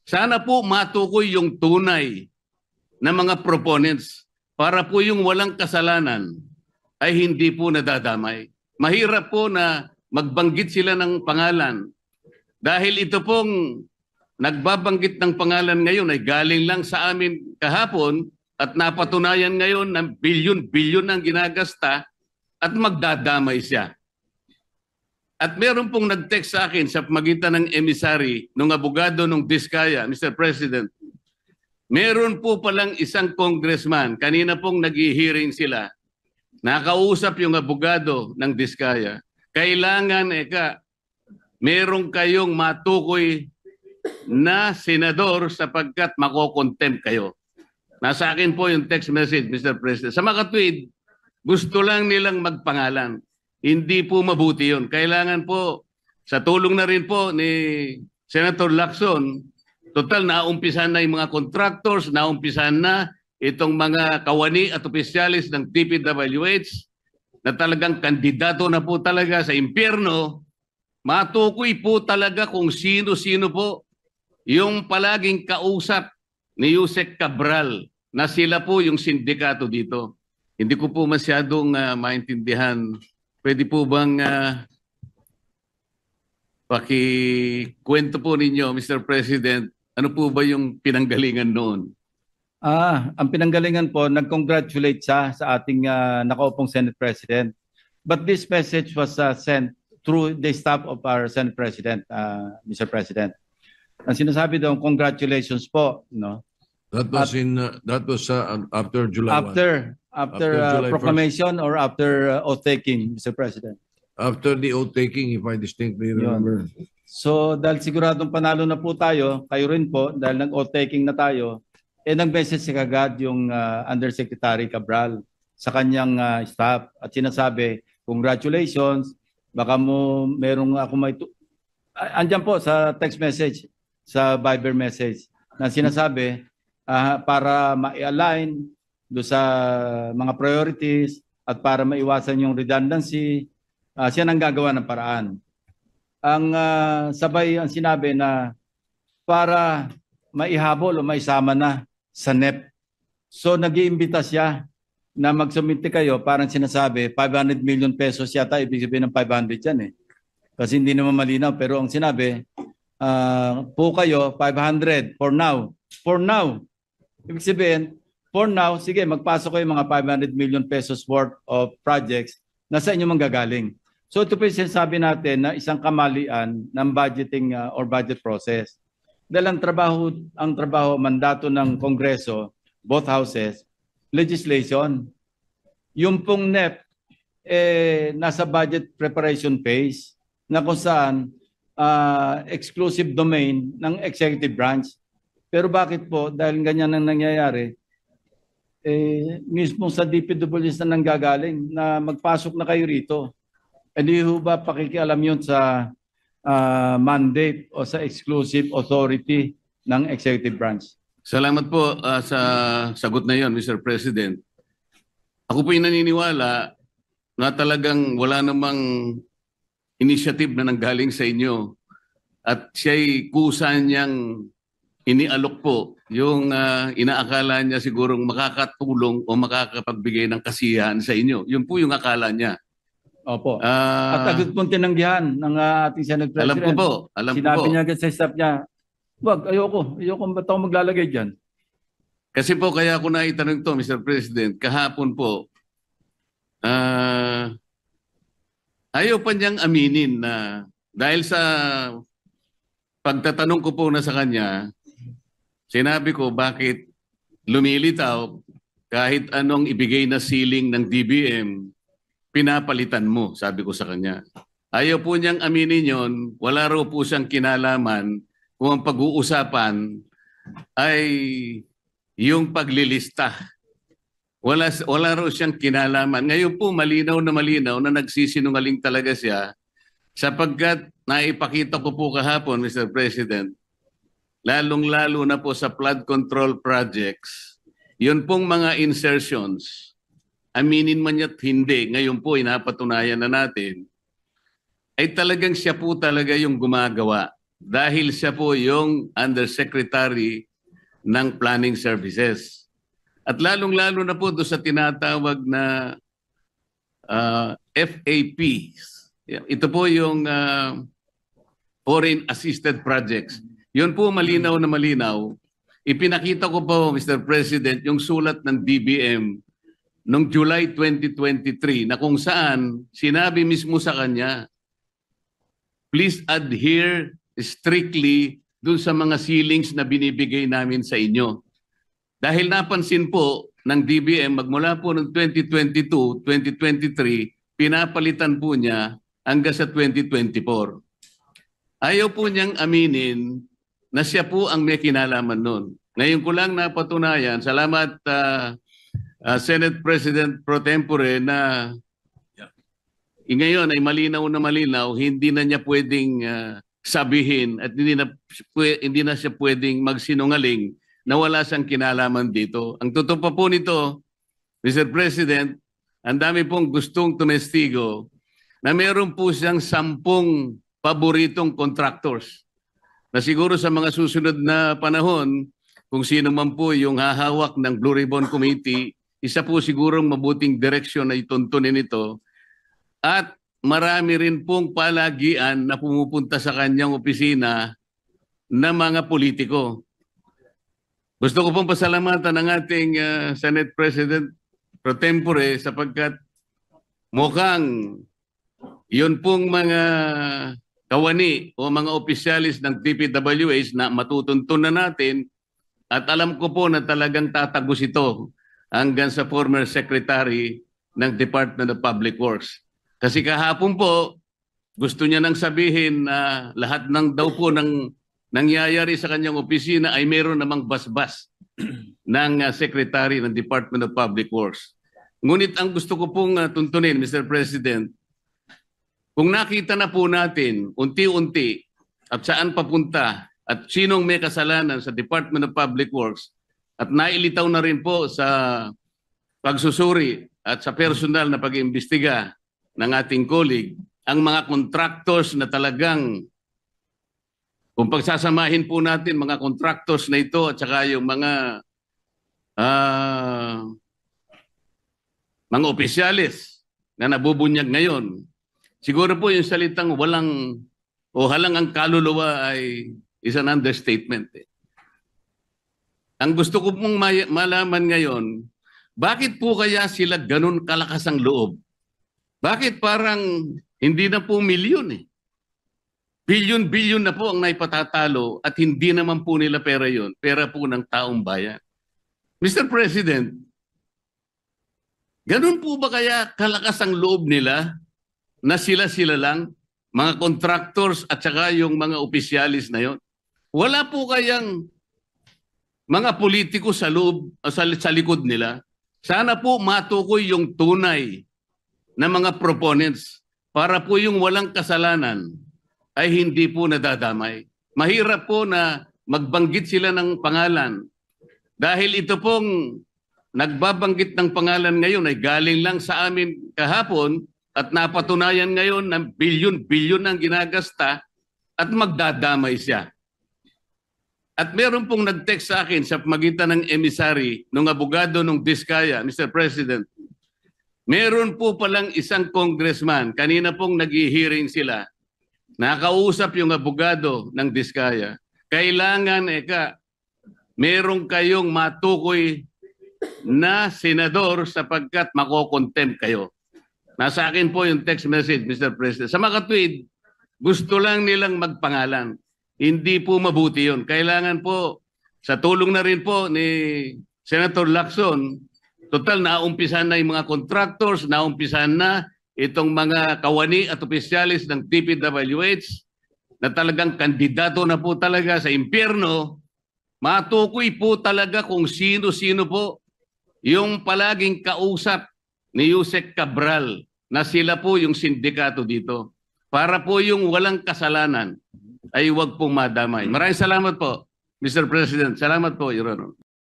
Sana po matukoy yung tunay na mga proponents para po yung walang kasalanan ay hindi po nadadamay. Mahirap po na magbanggit sila ng pangalan dahil ito pong nagbabanggit ng pangalan ngayon ay galing lang sa amin kahapon at napatunayan ngayon ng bilyon-bilyon ang ginagasta at magdadamay siya. At meron pong nag-text sa akin sa magitan ng emissary ng abogado ng Diskaya, Mr. President, meron po palang isang congressman, kanina pong nag-hearing sila, nakausap yung abogado ng Diskaya, kailangan meron kayong matukoy na senador sapagkat makokontempt kayo. Nasa akin po yung text message, Mr. President. Sa mga tweet, gusto lang nilang magpangalan. Hindi po mabuti yun. Kailangan po, sa tulong na rin po ni Senator Lacson, total naumpisan na yung mga contractors, naumpisan na itong mga kawani at opisyalis ng DPWH na talagang kandidato na po talaga sa impyerno, matukoy po talaga kung sino-sino po yung palaging kausap ni Yusek Cabral na sila po yung sindikato dito. Hindi ko po masyadong maintindihan. Pwede po bang pakikwento po ninyo, Mr. President, ano po ba yung pinanggalingan noon? Ang pinanggalingan po, nag-congratulate siya sa ating nakaupong Senate President. But this message was sent through the staff of our Senate President, Mr. President. Ang sinasabi daw, congratulations po, no? That was after July 1. After July proclamation or after oath-taking, Mr. President. After the oath-taking, if I distinctly remember. So dahil siguradong panalo na po tayo, kayo rin po, dahil nag-oath-taking na tayo, nag-message si kagad yung Undersecretary Cabral sa kanyang staff at sinasabi, congratulations, baka mo merong ako may... Andyan po sa text message, sa Viber message, na sinasabi, para ma-align do sa mga priorities at para maiwasan yung redundancy, siya nang gagawa ng paraan. Ang sabay ang sinabi na para maihabol o maisama na sa NEP. So nag-iimbita siya na magsumite kayo, parang sinasabi 500 million pesos yata, ibig sabihin ng 500 yan eh. Kasi hindi naman malinaw, pero ang sinabi, po kayo 500 for now. For now. Ibig sabihin, for now, sige, magpasok kayo mga 500 million pesos worth of projects na sa inyo manggagaling. So ito po yung sinasabi natin na isang kamalian ng budgeting or budget process. Dahil ang trabaho, mandato ng Kongreso, both houses, legislation. Yung pong NEP, nasa budget preparation phase na kung saan exclusive domain ng executive branch. Pero bakit po, dahil ganyan ang nangyayari, mismo sa DPWH na nanggagaling na magpasok na kayo rito. Hindi ho ba pakikialam yun sa mandate o sa exclusive authority ng executive branch? Salamat po sa sagot na yon, Mr. President. Ako po yung naniniwala na talagang wala namang initiative na nanggaling sa inyo at siya'y kusa niyang inialok po yung inaakala niya sigurong makakatulong o makakapagbigay ng kasiyahan sa inyo. Yun po yung akala niya. Opo. At agad pong tinanggihan ng ating Senate President. Alam ko po. Sinabi niya agad sa staff niya, wag, ayoko ba't ako maglalagay dyan? Kasi po kaya ako naitanong to, Mr. President, kahapon po, ayaw pa niyang aminin na dahil sa pagtatanong ko po na sa kanya, sinabi ko bakit lumilitaw kahit anong ibigay na ceiling ng DBM, pinapalitan mo, sabi ko sa kanya. Ayaw po niyang aminin yon, wala raw po siyang kinalaman kung ang pag-uusapan ay yung paglilista. Wala raw siyang kinalaman. Ngayon po malinaw na nagsisinungaling talaga siya sapagkat naipakita ko po kahapon, Mr. President, lalong-lalo na po sa flood control projects, yun pong mga insertions, aminin man niya't hindi, ngayon po inapatunayan na natin, ay talagang siya po talaga yung gumagawa dahil siya po yung Undersecretary ng Planning Services. At lalong-lalo na po doon sa tinatawag na FAPs. Ito po yung Foreign Assisted Projects. Yun po malinaw na malinaw. Ipinakita ko po, Mr. President, yung sulat ng DBM noong July 2023 na kung saan sinabi mismo sa kanya, please adhere strictly dun sa mga ceilings na binibigay namin sa inyo. Dahil napansin po ng DBM, magmula po ng 2022, 2023, pinapalitan po niya hanggang sa 2024. Ayaw po niyang aminin na siya po ang may kinalaman nun. Ngayon ko lang napatunayan, salamat Senate President Pro Tempore na ngayon ay malinaw na malinaw, hindi na niya pwedeng sabihin at hindi na siya pwedeng magsinungaling na wala siyang kinalaman dito. Ang totoo pa po nito, Mr. President, ang dami pong gustong tumestigo na meron po siyang 10 paboritong contractors na siguro sa mga susunod na panahon, kung sino man po yung hahawak ng Blue Ribbon Committee, isa po sigurong mabuting direksyon na ituntunin ito. At marami rin pong palagian na pumupunta sa kanyang opisina na mga politiko. Gusto ko pong pasalamatan ng ating Senate President Pro Tempore sapagkat mukhang yun pong mga kawani o mga opisyalis ng DPWH na matutuntun na natin at alam ko po na talagang tatagos ito hanggang sa former Secretary ng Department of Public Works. Kasi kahapon po, gusto niya nang sabihin na lahat ng daw po ng nangyayari sa kanyang opisina ay meron namang basbas ng Secretary ng Department of Public Works. Ngunit ang gusto ko pong tuntunin, Mr. President, kung nakita na po natin unti-unti at saan papunta at sinong may kasalanan sa Department of Public Works at nailitaw na rin po sa pagsusuri at sa personal na pag-iimbestiga ng ating colleague, ang mga contractors na talagang, kung pagsasamahin po natin mga contractors na ito at saka yung mga opisyalis na nabubunyag ngayon, siguro po yung salitang walang o halang ang kaluluwa ay is an understatement. Ang gusto ko pong malaman ngayon, bakit po kaya sila ganun kalakas ang loob? Bakit parang hindi na po milyon eh? Bilyon-bilyon na po ang naipatatalo at hindi naman po nila pera yun. Pera po ng taong bayan. Mr. President, ganun po ba kaya kalakas ang loob nila na sila-sila lang, mga contractors at saka yung mga opisyalis na yon? Wala po kayang mga politiko sa loob, sa likod nila? Sana po matukoy yung tunay na mga proponents para po yung walang kasalanan ay hindi po nadadamay. Mahirap po na magbanggit sila ng pangalan dahil ito pong nagbabanggit ng pangalan ngayon ay galing lang sa amin kahapon at napatunayan ngayon na bilyon-bilyon ang ginagasta at magdadamay siya. At meron pong nag-text sa akin sa magitan ng emissary ng abogado ng Diskaya, Mr. President, meron po palang isang congressman, kanina pong nag-hearing sila, nakausap yung abogado ng Diskaya. Kailangan, meron kayong matukoy na senador sapagkat makokontempt kayo. Nasa akin po yung text message, Mr. President. Sa makatwid, gusto lang nilang magpangalan. Hindi po mabuti yun. Kailangan po, sa tulong na rin po ni Senator Lacson, total naumpisan na yung mga contractors, naumpisan na itong mga kawani at opisyalis ng DPWH na talagang kandidato na po talaga sa impyerno, matukoy po talaga kung sino-sino po yung palaging kausap ni Yusek Cabral na sila po yung sindikato dito. Para po yung walang kasalanan ay huwag pong madamay. Maraming salamat po, Mr. President. Salamat po, Your Honor.